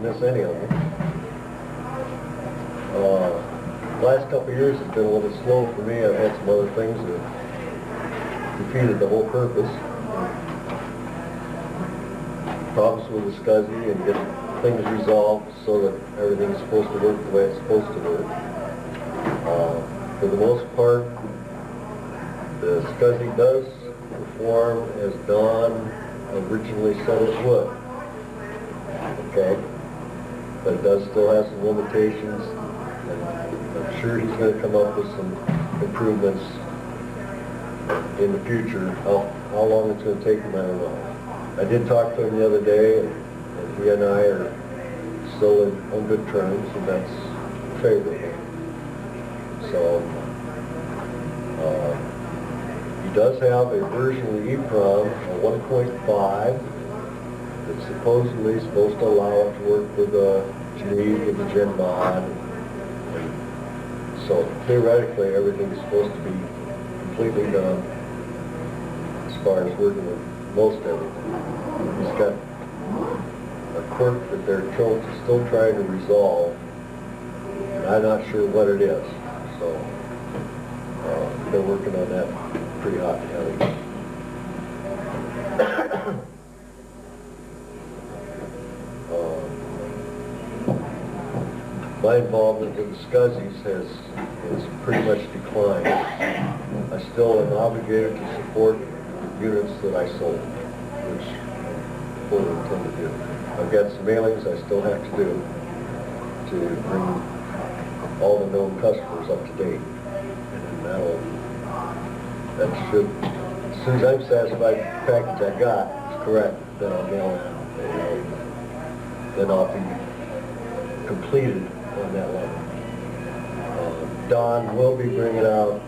miss any of them. Last couple of years has been a little slow for me. I've had some other things that defeated the whole purpose. Problems with the SCSI and get things resolved so that everything's supposed to work the way it's supposed to work. For the most part, the SCSI does perform as Don originally said it would. Okay? But it does still have some limitations, and I'm sure he's going to come up with some improvements in the future. How long it's going to take him, I don't know. I did talk to him the other day, and he and I are still on good terms, and that's favorable. So, he does have a version of the EEPROM, a 1.5, that's supposedly supposed to allow it to work with the Geneve, with the GenMod. So, theoretically, everything is supposed to be completely done as far as working with most everything. He's got a quirk that they're still trying to resolve, and I'm not sure what it is. So they're working on that pretty hot and heavy. My involvement with the SCSIs has pretty much declined. I still am obligated to support units that I sold, which I fully intend to do. I've got some mailings I still have to do to bring all the known customers up to date. And that should, as soon as I'm satisfied the package I got is correct, then I'll mail it out. Then I'll be completed on that level. Don will be bringing out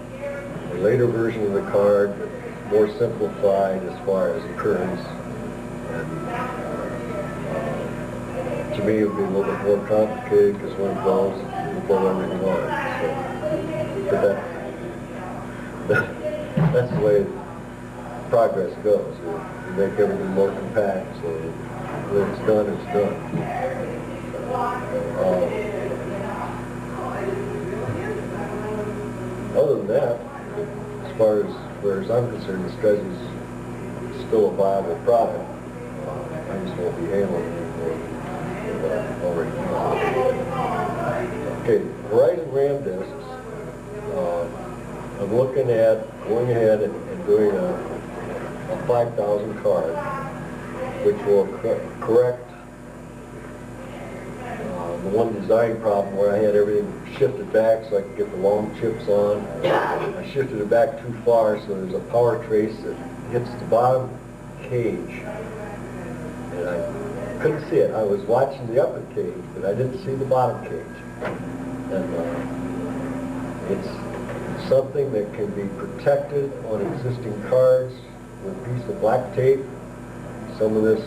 a later version of the card, more simplified as far as occurrence. And to me, it would be a little bit more complicated because when it goes, you blow everything on. So, but that's the way progress goes. You make everything more compact, so when it's done, it's done. Other than that, as far as I'm concerned, the SCSI is still a viable product. I just won't be handling it already. Okay, Verizon RAM disks. I'm looking at going ahead and doing a 5,000 card, which will correct the one design problem where I had everything shifted back so I could get the long chips on. I shifted it back too far, so there's a power trace that hits the bottom cage. And I couldn't see it. I was watching the upper cage, but I didn't see the bottom cage. And it's something that can be protected on existing cards with a piece of black tape, some of this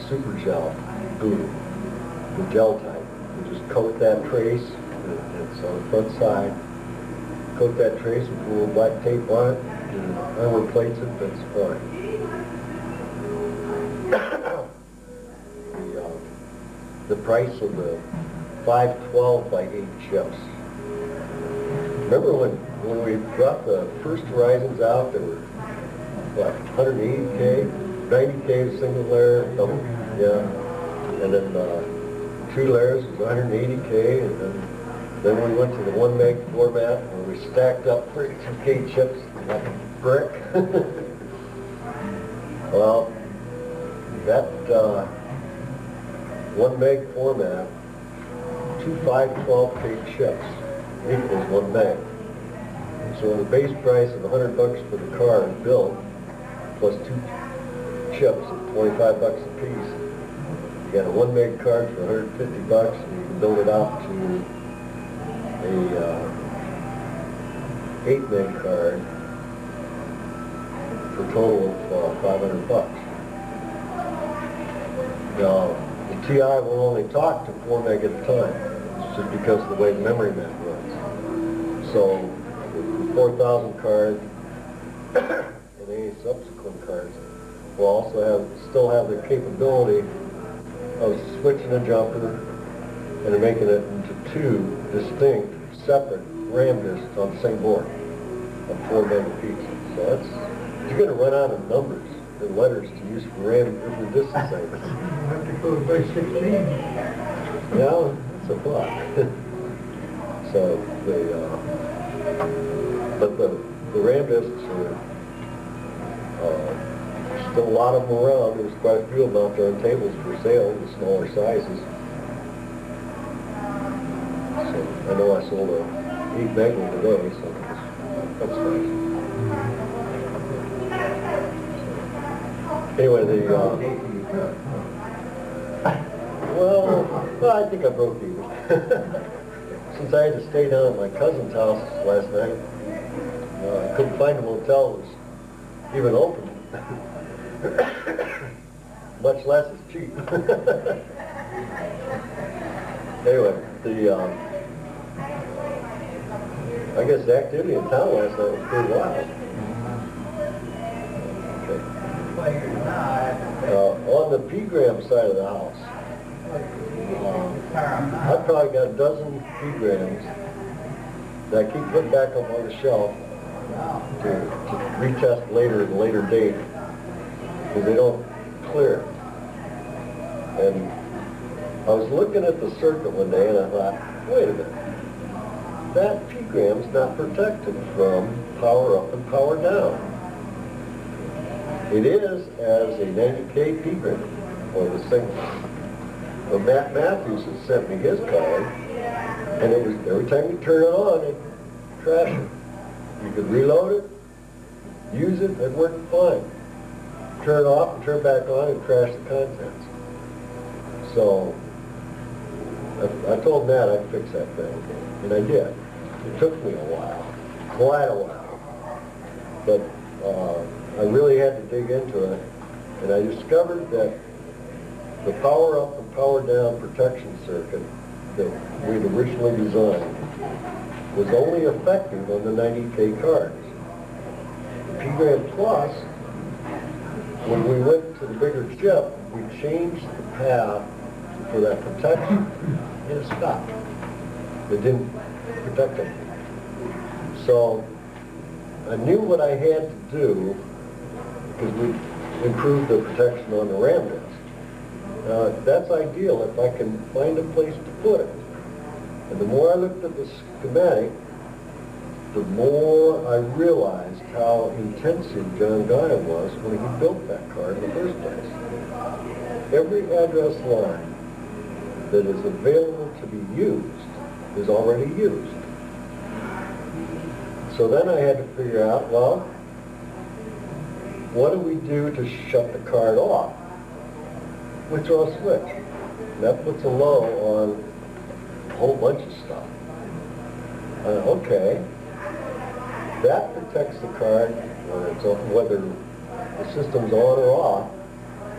super gel glue, the gel type. You just coat that trace, it's on the front side, coat that trace with a little black tape on it, and armor plates it, that's fine. The price of the 512 by 8 chips. Remember when we brought the first Horizons out, there were, what, 180K? 90K single layer, double, yeah. And then 2 layers was 180K, and then we went to the 1 meg format where we stacked up 32K chips like a brick. Well, that 1 meg format, 2 512K chips equals 1 meg. So the base price of $100 for the card built, plus 2 chips at $25 a piece, you got a 1 meg card for $150, and you can build it out to a 8 meg card for a total of $500. Now, the TI will only talk to 4 meg at a time, just because of the way the memory map runs. So, the 4,000 card and any subsequent cards will also still have the capability was switching a jumper and making it into two distinct, separate RAM disks on the same board on 4 megapixels. So that's, you're going to run out of numbers and letters to use for RAM if the disk is the same. You have to go by 16. Yeah, it's a block. So but the RAM disks are still a lot of them around. There's quite a few of them out there on tables for sale, the smaller sizes. So I know I sold a 8 meg one today, so that's nice. Anyway, well, I think I broke even. Since I had to stay down at my cousin's house last night, I couldn't find a motel that was even open. Much less is cheap. Anyway, I guess the activity in town last night was pretty wild. On the P-gram side of the house, I've probably got a dozen P-grams that I keep putting back up on the shelf to retest later at a later date because they don't clear. And I was looking at the circuit one day and I thought, wait a minute, that P-gram's not protected from power up and power down. It is as a 90K P-gram, or the single. Well, Matt Matthews had sent me his card, and it was every time you turn it on, it'd crash it. You could reload it, use it, it worked fine. Turn it off and turn it back on and crash the contents. So I told Matt I'd fix that thing, and I did. It took me a while, quite a while. But I really had to dig into it, and I discovered that the power up and power down protection circuit that we'd originally designed was only effective on the 90K cards. The P-gram Plus, when we went to the bigger chip, we changed the path for that protection, and it stopped. It didn't protect anything. So I knew what I had to do because we improved the protection on the RAM disk. That's ideal if I can find a place to put it. And the more I looked at the schematic, the more I realized how intensive John Gaia was when he built that card in the first place. Every address line that is available to be used is already used. So then I had to figure out, well, what do we do to shut the card off? We throw a switch. And that puts a low on a whole bunch of stuff. Okay, that protects the card whether the system's on or off.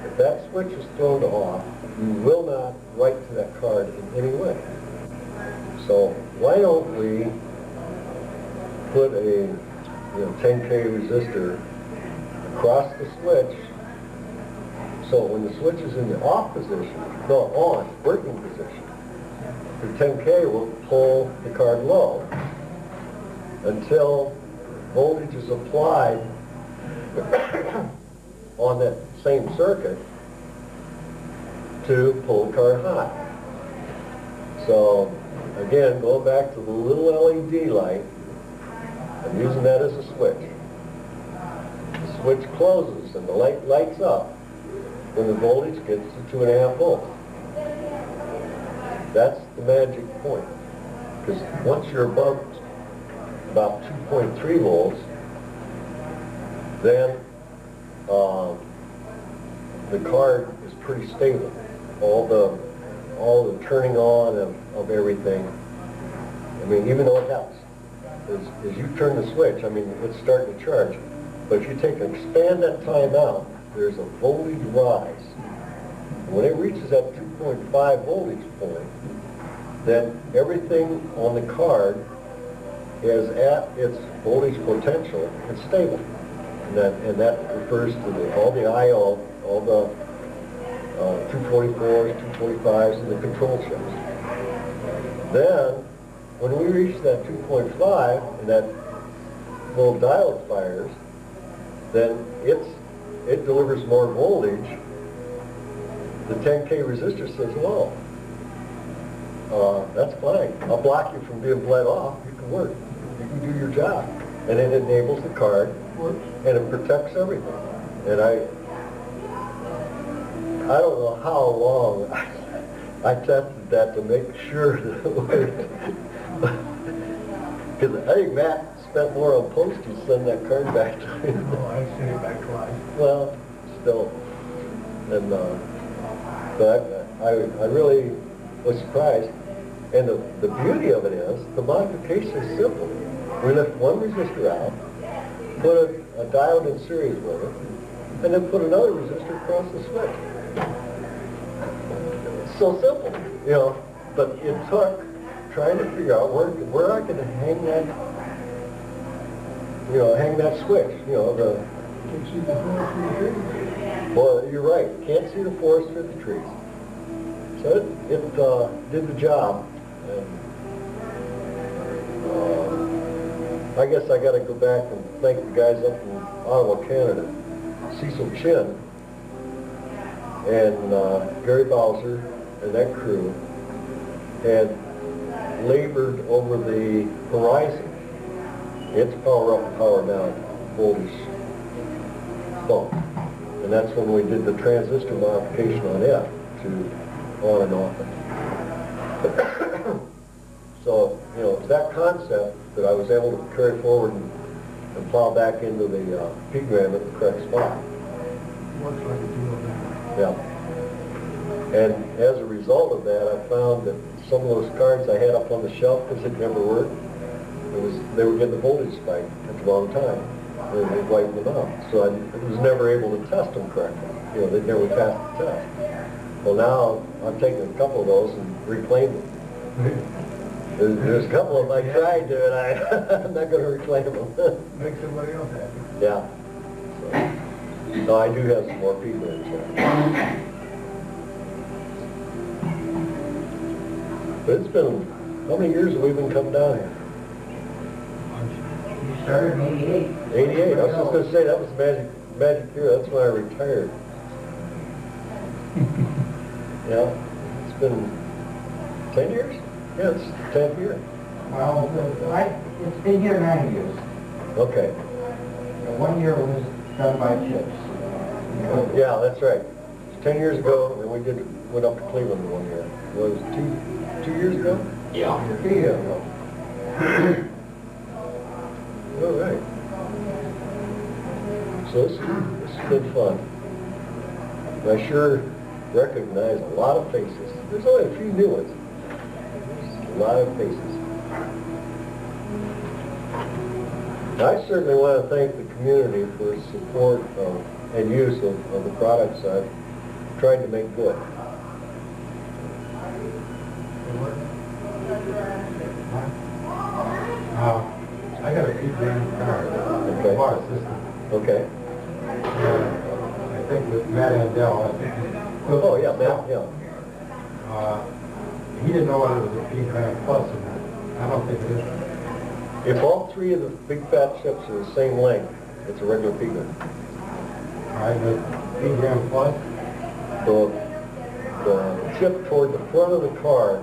If that switch is thrown off, you will not write to that card in any way. So why don't we put a 10K resistor across the switch, so when the switch is in the off position, no, on, working position, the 10K will pull the card low until voltage is applied on that same circuit to pull the card high. So again, going back to the little LED light, I'm using that as a switch. The switch closes and the light lights up when the voltage gets to 2.5 volts. That's the magic point. Because once you're above about 2.3 volts, then the card is pretty stable. All the turning on of everything. I mean, even though it helps. As you turn the switch, I mean, it's starting to charge. But if you expand that time out, there's a voltage rise. And when it reaches that 2.5 voltage point, then everything on the card is at its voltage potential and stable. And that refers to all the I/O, all the 244s, 245s, and the control chips. Then, when we reach that 2.5 and that little diode fires, then it delivers more voltage. The 10K resistor says, well, that's fine. I'll block you from being bled off. You can work. You can do your job. And it enables the card, and it protects everything. And I don't know how long I tested that to make sure that it worked. Because I think Matt spent more on postage sending that card back to me. Oh, I sent it back twice. Well, still. And, but I really was surprised. And the beauty of it is, the modification is simple. We lift one resistor out, put a diode in series with it, and then put another resistor across the switch. It's so simple, you know, but it took trying to figure out where I could hang that, hang that switch, the... Can't see the forest through the trees. Well, you're right. Can't see the forest through the trees. So it did the job. And, I guess I got to go back and thank the guys up in Ottawa, Canada, Cecil Chin and Gary Bowser and that crew had labored over the horizon. It's power up and power down voltage bump. And that's when we did the transistor modification on it to on and off it. So, it's that concept that I was able to carry forward and plow back into the P-gram at the correct spot. Works like a deal now. Yeah. And as a result of that, I found that some of those cards I had up on the shelf, because it never worked, they were getting the voltage spike at the wrong time. And they wiped them out. So I was never able to test them correctly. They'd never passed the test. Well, now I've taken a couple of those and reclaimed them. There's a couple of them I tried to, and I'm not going to reclaim them. Make somebody else happy. Yeah. So I do have some more people in there. But it's been, how many years have we been coming down here? You started in '88. 88. I was just going to say, that was magic year. That's when I retired. Yeah. It's been 10 years? Yeah, it's the 10th year. Well, it's been here 9 years. Okay. 1 year was done by chips. Yeah, that's right. 10 years ago, and we went up to Cleveland 1 year. Was it 2 years ago? Yeah. 2 years ago. All right. So this has been fun. And I sure recognize a lot of faces. There's only a few new ones. A lot of faces. I certainly want to thank the community for its support and use of the products I've tried to make good. I got a P-gram card. Okay. Bar system. Okay. I think with Matt Andell, I think. Oh, yeah, Matt, yeah. He didn't know whether it was a P-gram plus or not. I don't think it is. If all three of the big fat chips are the same length, it's a regular P-gram. All right, the P-gram plus. The chip toward the front of the card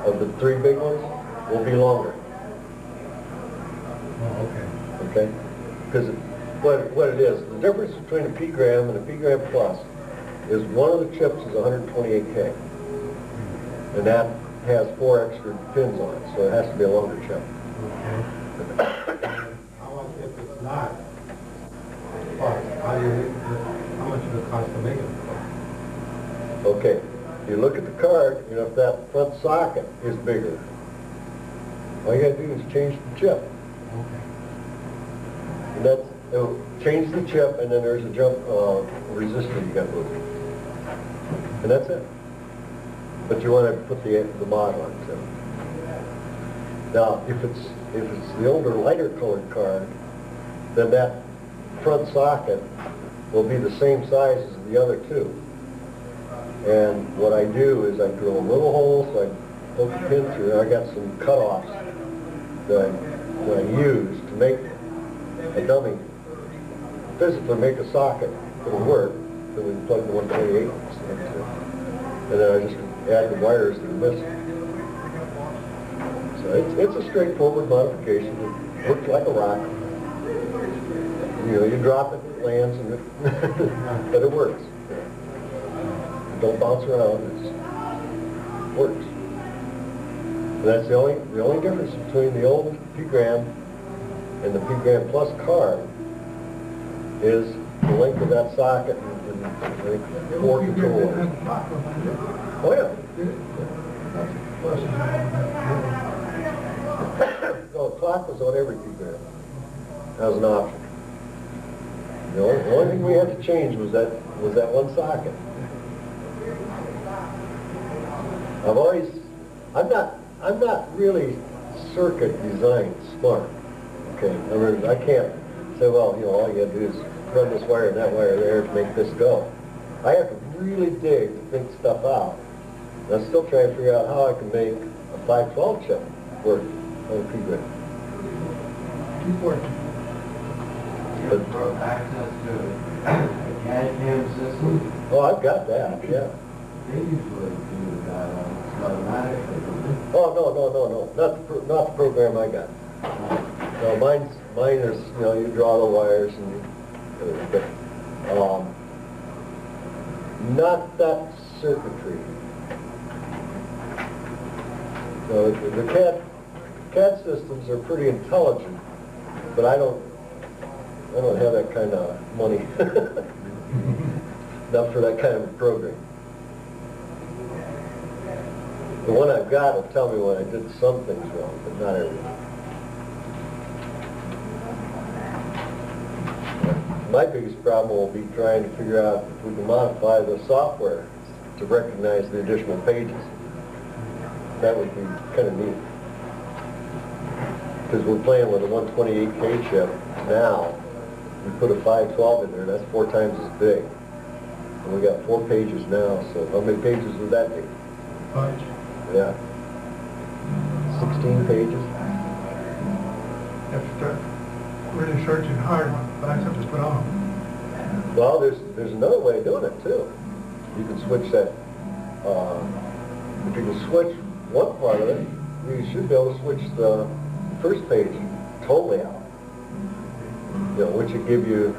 of the three big ones will be longer. Oh, okay. Okay? Because what it is, the difference between a P-gram and a P-gram plus is one of the chips is 128K. And that has 4 extra pins on it, so it has to be a longer chip. Okay. How much if it's not plus? How much does it cost to make it plus? Okay, you look at the card, if that front socket is bigger, all you gotta do is change the chip. Okay. And it'll change the chip, and then there's a jump resistor you got to move. And that's it. But you want to put the mod on too. Now, if it's the older, lighter colored card, then that front socket will be the same size as the other two. And what I do is I drill a little hole, so I poke a pin through, and I got some cutoffs that I use to make a dummy, physically make a socket that'll work, that we can plug the 128 into. And then I just add the wires that are missing. So it's a straightforward modification. It works like a rock. You know, you drop it, it lands, and but it works. It don't bounce around. It works. And that's the only difference between the old P-gram and the P-gram Plus card is the length of that socket and 4 control wires. Oh yeah. No, the clock was on every P-gram as an option. The only thing we had to change was that one socket. I'm not really circuit design smart. Okay, in other words, I can't say, well, you know, all you gotta do is run this wire and that wire there to make this go. I have to really dig to think stuff out. And I'm still trying to figure out how I can make a 512 chip work on a P-gram. You have access to a CAD/CAM system? Oh, I've got that, yeah. They usually do that on automatically. Oh, no, not the program I got. No, mine is, you know, you draw the wires and not that circuitry. No, the CAD systems are pretty intelligent, but I don't have that kind of money. Not for that kind of a program. The one I've got will tell me when I did some things wrong, but not everything. My biggest problem will be trying to figure out if we can modify the software to recognize the additional pages. That would be kind of neat. Because we're playing with a 128K chip now. We put a 512 in there, and that's 4 times as big. And we got 4 pages now, so how many pages would that be? 5. Yeah. 16 pages. You have to start really searching hard, but I have to put on. Well, there's another way of doing it too. You can switch that. If you can switch one part of it, you should be able to switch the first page totally out. You know, which would give you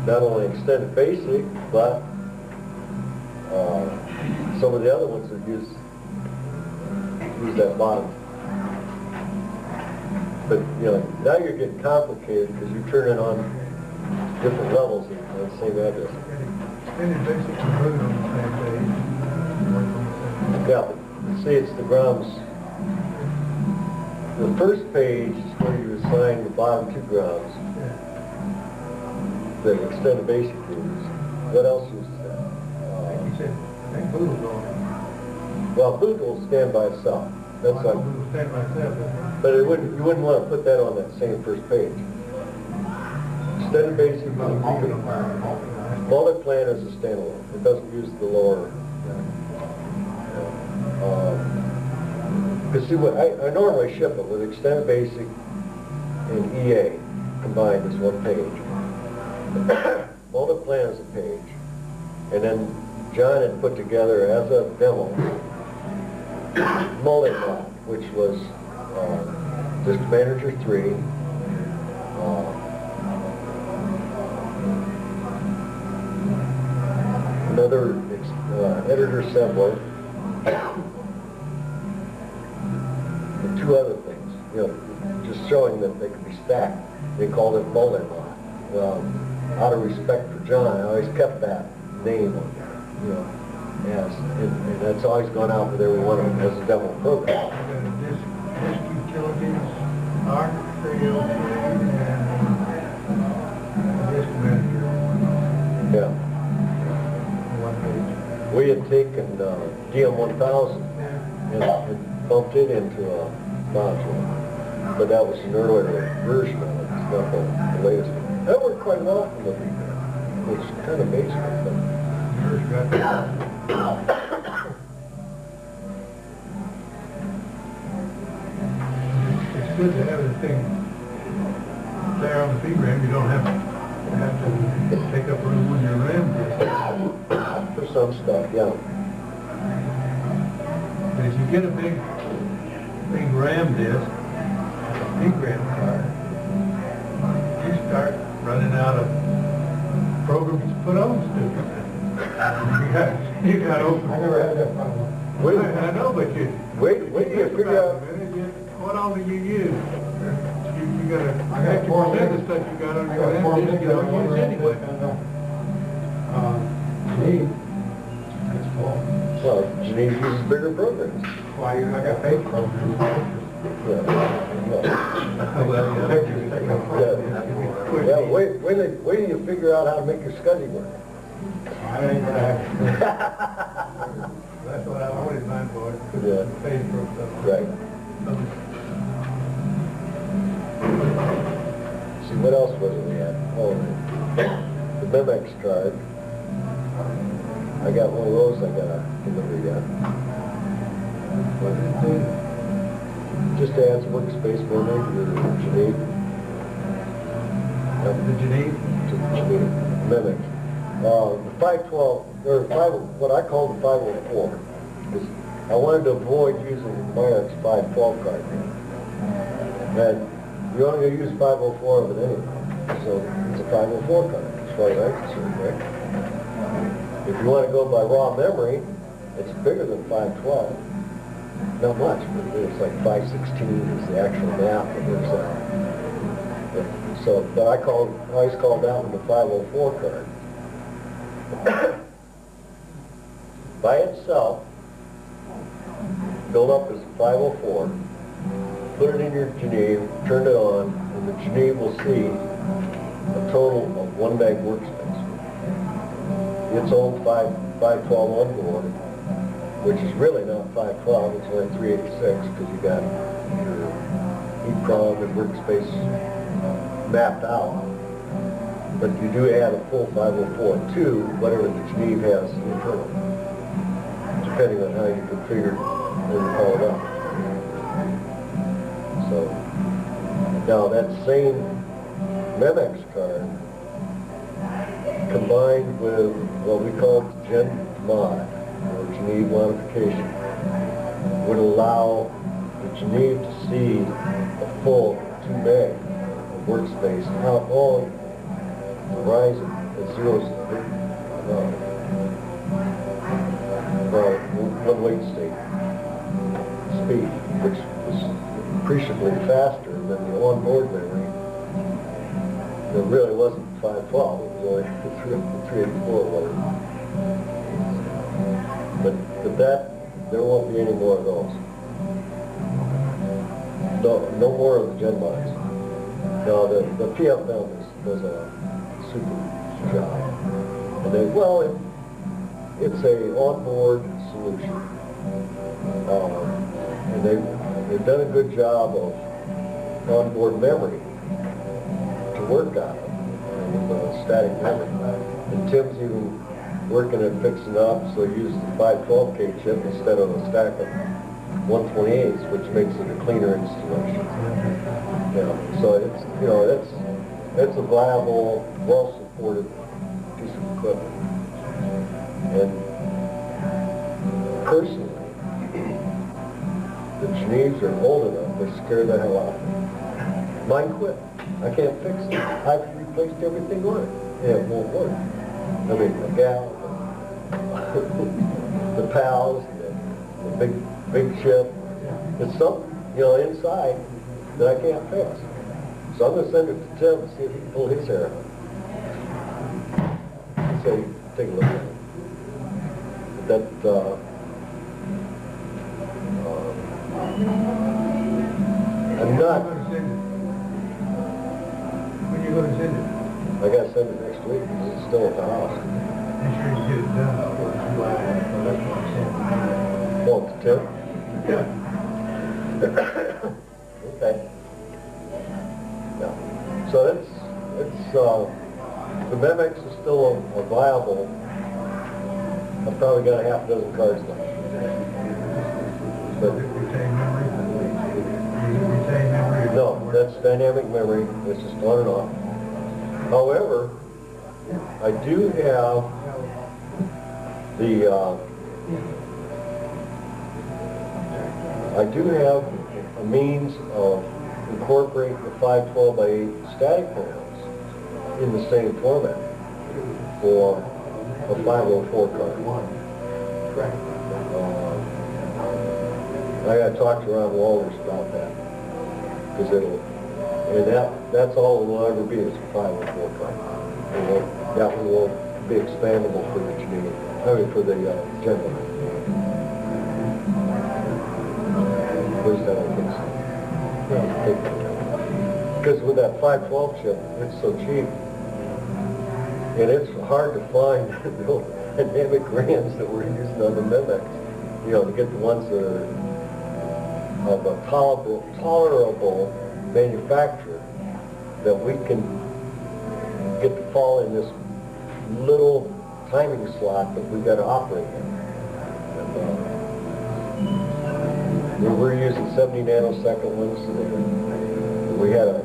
not only extended basic, but some of the other ones that use that bottom. But you know, now you're getting complicated because you're turning on different levels on the same address. Extended basic and root on the same page. Yeah, but see, it's the grams. The first page is where you assign the bottom 2 grams. The extended basic uses. What else uses that? You said, I think blue was on. Well, boot will stand by itself. That's I like, know blue was standing by itself. but you wouldn't want to put that on that same first page. Extended basic. Multi-plan is a standalone. It doesn't use the lower. Because see, what I normally ship it with extended basic and EA combined as one page. Multi-plan is a page, and then John had put together as a demo multi-block, which was Disk Manager 3, another editor assembler, and 2 other things. You know, just showing that they could be stacked. They called it multi-block. Out of respect for John, I always kept that name on there, you know, and that's always gone out with every one of them as a demo program. Disk utilities, ARC, radio, and disk manager. Yeah. One page. We had taken DM1000 and bumped it into a module, but that was an earlier version of it. It's not the latest one. That worked quite well from the beginning. It's kind of basic, but first got there. It's good to have the thing there on the feed ram. You don't have to take up room when your ram is. For some stuff, yeah. But if you get a big ram disc, a big ram car, you start running out of programs to put on stupid. You got open. I never had that problem. Wait, I know, but you. wait till you figure out. What all do you use? You gotta, I got 4 50% of the minutes. stuff you got on I your got 4 ram disc, minutes you don't use anyway. Need. It's full. Well, Geneva uses bigger programs. Why, I got paid programs. Yeah. Well, Yeah, wait till you figure out how to make your SCSI work. I ain't gonna have it. That's what I always mind for, Yeah. paid for stuff. Right. See, what else was it we had? Oh, the Memex card. I got one of those I gotta deliver yet. What is it? Just adds workspace memory to Geneva. The Geneva? To Geneva. Memex. The 512, or 5, what I call the 504, is I wanted to avoid using Mark's 512 card. And you're only going to use 504 of it anyway. So it's a 504 card, as far as I'm concerned, right? If you want to go by raw memory, it's bigger than 512. Not much, but it's like 516 is the actual map that works out. But I always called that one the 504 card. By itself, build up as 504, put it in your Geneva, turn it on, and the Geneva will see a total of 1 meg workspace. Its own 512 on board, which is really not 512, it's only 386 because you got your EEPROM and workspace mapped out. But you do add a full 504 to whatever the Geneva has internal, depending on how you configure when you call it up. So, now that same Memex card, combined with what we call Gen Mod, or Geneva modification, would allow the Geneva to see a full 2 meg of workspace. Now, all Verizon at 0 one wait state speed, which was appreciably faster than the onboard memory. It really wasn't 512, it was only 384 or whatever. But that, there won't be any more of those. No more of the Gen Mods. No, the PFM does a super job. And it's a onboard solution. And they've done a good job of onboard memory to work on it, with static memory. And Tim's even working at fixing up, so he uses the 512K chip instead of a stack of 128s, which makes it a cleaner installation. Yeah, so it's a viable, well-supported piece of equipment. And personally, the Genevas are old enough, they scare the hell out of me. Mine quit. I can't fix it. I've replaced everything on it, and it won't work. I mean, the gal, the pals, the big chip. It's something, inside that I can't fix. So I'm going to send it to Tim and see if he can pull his hair out. So take a look at it. I'm not. When you going to send it? I got to send it next week because it's still at the house. Make sure you get it done before July. Want to Tim? Yeah. Okay. Yeah. So the Memex is still a viable I've probably got a half dozen cars left. But Retain memory? Retain memory? no, that's dynamic memory. It's just on and off. However, I do have a means of incorporating the 512 by 8 static panels in the same format for a 504 car. I gotta talk to Ron Walters about that, because that's all it will ever be, is a 504 car. That one won't be expandable for the Geneva, for the General. At least I don't think so. Because with that 512 chip, it's so cheap, and it's hard to find the dynamic rams that we're using on the Memex, to get the ones that are of a tolerable manufacturer that we can get to fall in this little timing slot that we've got to operate in. And, we're using 70 nanosecond ones, and we had a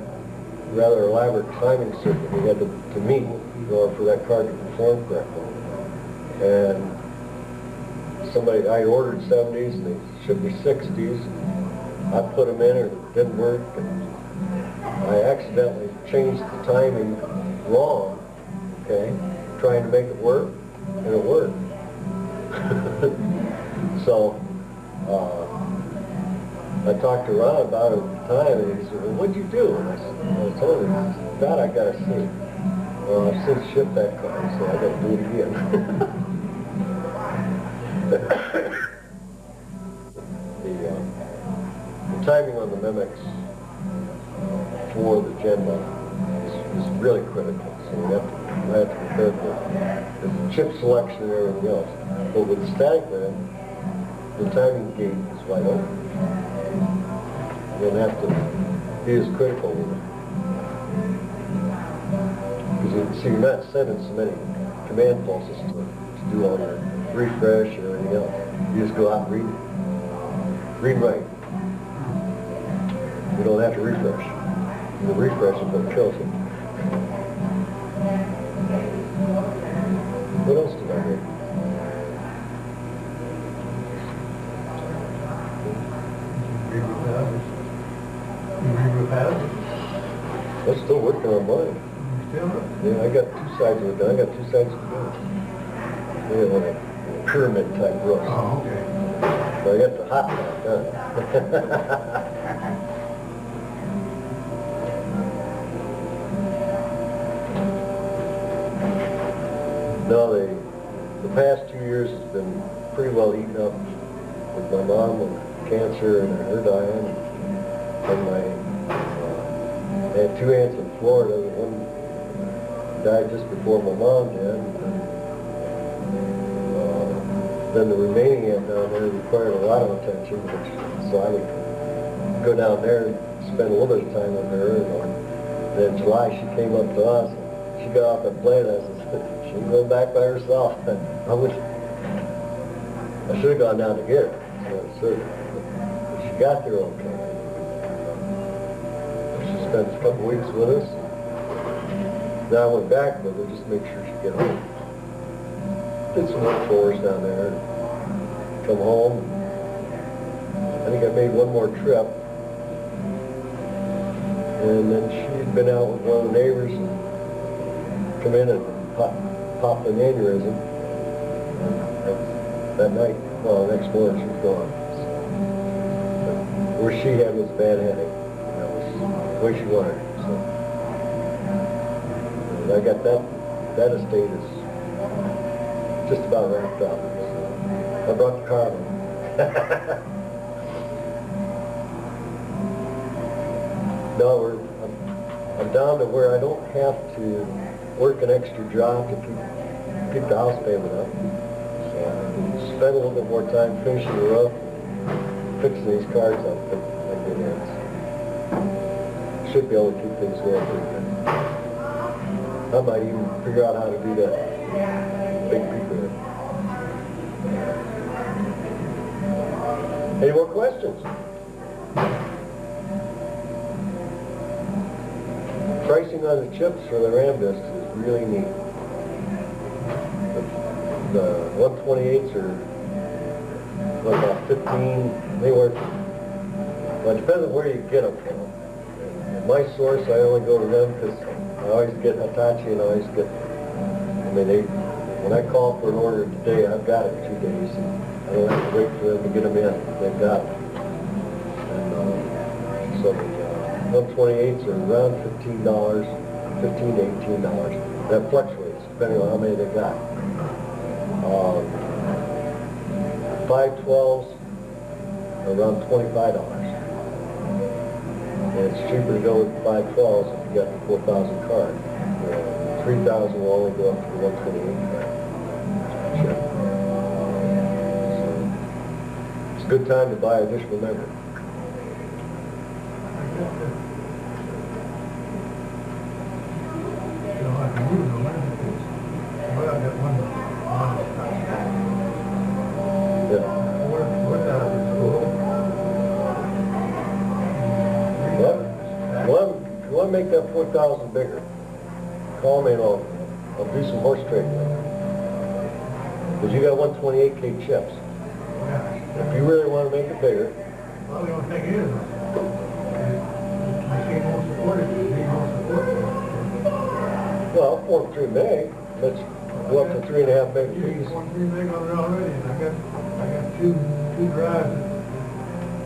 rather elaborate timing circuit we had to meet in order for that car to perform correctly. And I ordered 70s, and they shipped me 60s. I put them in, and it didn't work. And I accidentally changed the timing wrong, okay, trying to make it work, and it worked. So, I talked to Ron about it at the time, and he said, well, what'd you do? And I told him, God, I gotta see. Well, I've since shipped that car, so I gotta do it again. The timing on the Memex for the Gen 1 is really critical, so I have to be careful with the chip selection and everything else. But with the static RAM, the timing gate is wide open. You don't have to be as critical with it. Because you're not sending so many command pulses to do all your refresh and everything else. You just go out and read it. Read and write. You don't have to refresh. The refresh is what kills it. What else did I read? I'm still working on mine. Yeah, I got 2 sides of it done. I got 2 sides to do. Yeah, like a pyramid type roof. Oh, okay. So I got the hot top done. No, the past 2 years has been pretty well eaten up with my mom with cancer and her dying, and I had 2 aunts in Florida. One died just before my mom did. Then the remaining aunt down there required a lot of attention, so I would go down there and spend a little bit of time with her. And then in July she came up to us. And she got off that plane. I said, she can go back by herself. I should have gone down to get her. So she got there okay. She spent a couple weeks with us. Then I went back with her just to make sure she'd get home. Did some work for us down there. Come home. I think I made one more trip. And then she'd been out with one of the neighbors and come in and popped an aneurysm. That night, well, the next morning she was gone. But where she had was a bad headache. That was the way she wanted it. So and I got that estate is just about wrapped up. So I brought the car home. No, I'm down to where I don't have to work an extra job to keep the house payment up. So I can spend a little bit more time finishing the roof, fixing these cars up at good ends. Should be able to keep things going pretty good. I might even figure out how to do that big peak there. Any more questions? Pricing on the chips for the Ram discs is really neat. The 128s are what, about 15, anywhere from, well, it depends on where you get them from. And my source, I only go to them because I always get Hitachi and I always get, I mean, when I call for an order today, I've got it in 2 days. And I don't have to wait for them to get them in. They've got it. And so the 128s are around $15, $15 to $18. That fluctuates depending on how many they got. 512s are around $25. And it's cheaper to go with 512s if you got the 4,000 card. 3,000 will only go up to the 128 card. Sure. So, it's a good time to buy additional memory. You know, I can use them, well, I got one. Yeah. What out of school? You want to make that 4,000 bigger? Call me and I'll do some horse trading with you. Because you got 128K chips. If you really want to make it bigger. Well, the only thing is, machine won't support it, machine won't support it. Well, 4.3 meg, let's go up to 3.5 meg You piece. use 1.3 meg on it already, and I got two drives.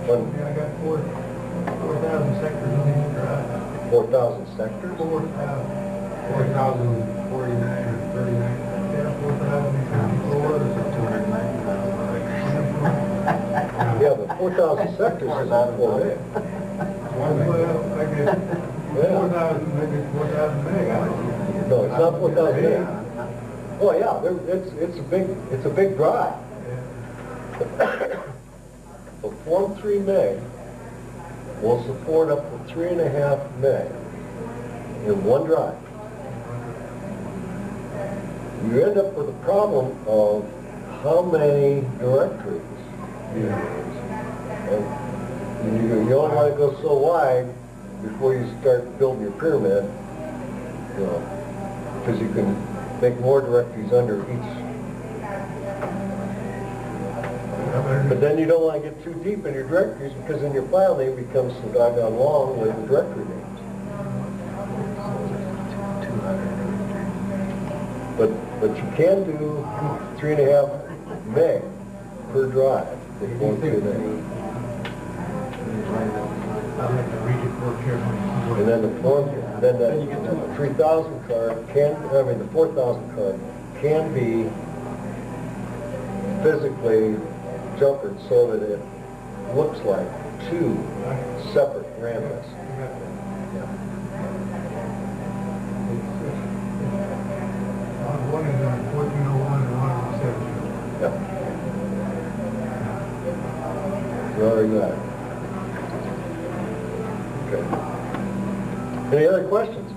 I got 4,000 sectors on each drive. 4,000 sectors? 4,049 or 39. Yeah, 4,054 or 290. Yeah, but 4,000 sectors is not 4 meg. Well, I get 4,000, maybe 4,000 meg. No, it's not 4,000 meg. Oh yeah, it's a big drive. A Form 3 meg will support up to 3.5 meg in one drive. You end up with a problem of how many directories you use. And you don't want to go so wide before you start building your pyramid, you know, because you can make more directories under each. But then you don't want to get too deep in your directories because then your file name becomes so doggone long with the directory names. But you can do 3.5 meg per drive. If you want to do that. I'll have to read it more carefully. And then the 3,000 card the 4,000 card can be physically jumpered so that it looks like 2 separate RAM disks. One is on 1401 and one on 1701. Yeah. You already got it. Okay. Any other questions?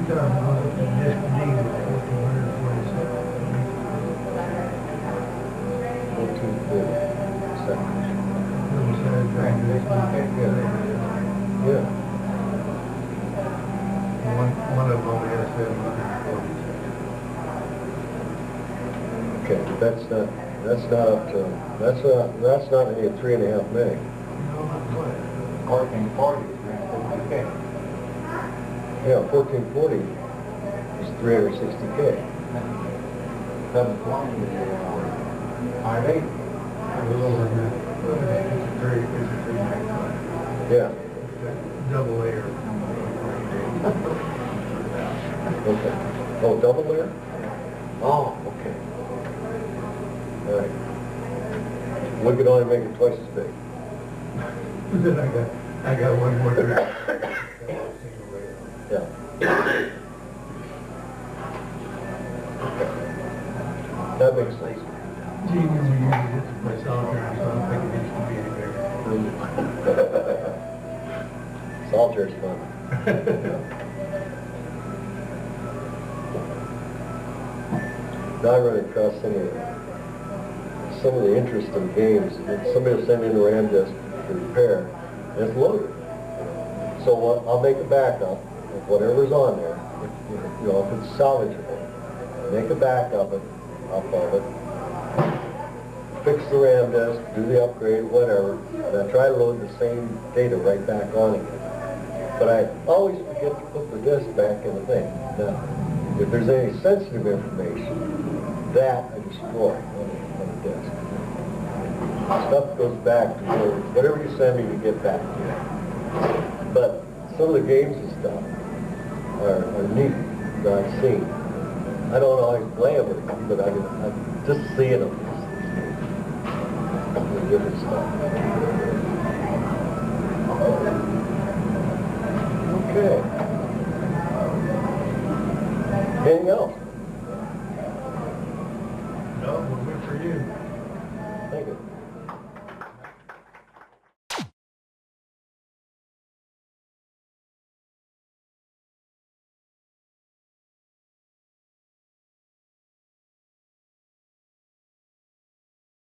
Disk D was 1,447. 1440 Yeah. One of them only has 740. Okay, but that's not up to, that's not a 3.5 meg. Working 40 is around 50K. Yeah, 1440 is 360K. 720 is 580. A little over that. It's a 3 meg card. Yeah, Double layer. okay. Oh, double layer? Oh, okay. All right. We could only make it twice as big. Then I got one more drive. Yeah. That makes sense. Gee, when we use it to play solitaire, so I don't think it needs to be any bigger. Solitaire's fun. not run across some of the interesting games. Somebody will send in a RAM disk to repair, and it's loaded. So I'll make a backup of whatever's on there, if it's salvageable. Make a backup of it, fix the RAM disk, do the upgrade, whatever, and I try to load the same data right back on again. But I always forget to put the disk back in the thing. Now, if there's any sensitive information, that I destroy on the disk. Stuff goes back to whatever you send me to get back to you. But some of the games and stuff are neat that I've seen. I don't always play them, but I'm just seeing them. The different stuff. Okay. Anything else? No, we're good for you. Thank you.